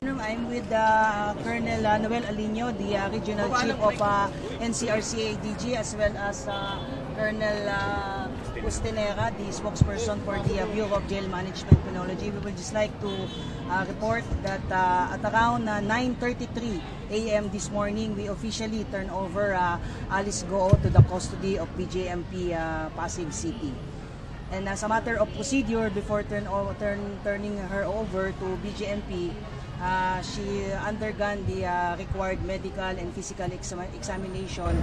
I'm with Colonel Noel Alino, the Regional Chief of NCRCA-DG, as well as Colonel Ustinera, the spokesperson for the Bureau of Jail Management Penology. We would just like to report that at around 9:33 a.m. this morning, we officially turned over Alice Goo to the custody of BJMP Pasig City. And as a matter of procedure, before turning her over to BJMP, she undergone the required medical and physical examination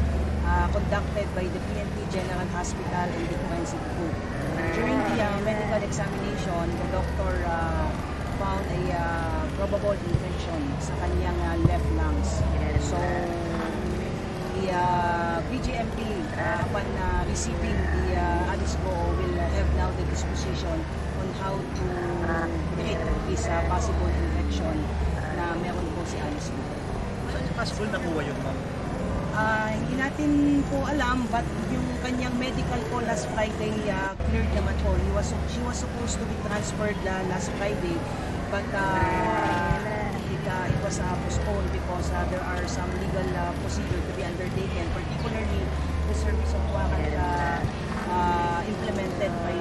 conducted by the PNP General Hospital in Bikuan, Cebu. During the medical examination, the doctor found a probable infection sa kanyang left lungs. So, the BJMP, upon receiving the Alice Goo, will have now the disposition on how to treat this possible infection na meron po si Alice Goo. Saan yung possible nakuha yun, ma'am? Hindi natin po alam, but yung kanyang medical po last Friday cleared naman po. She was supposed to be transferred last Friday, but it was postponed because there are some legal procedure to be undertaken, particularly the service of warrant implemented by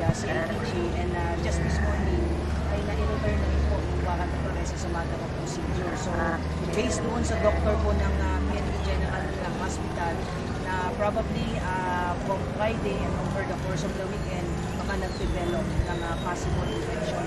CADG, and just this morning ay na-return na rin po yung warrant of arrest sa matter of procedure. So based doon sa doctor po ng PNP General Hospital na probably from Friday and over the course of the weekend baka nag-develop ng possible infection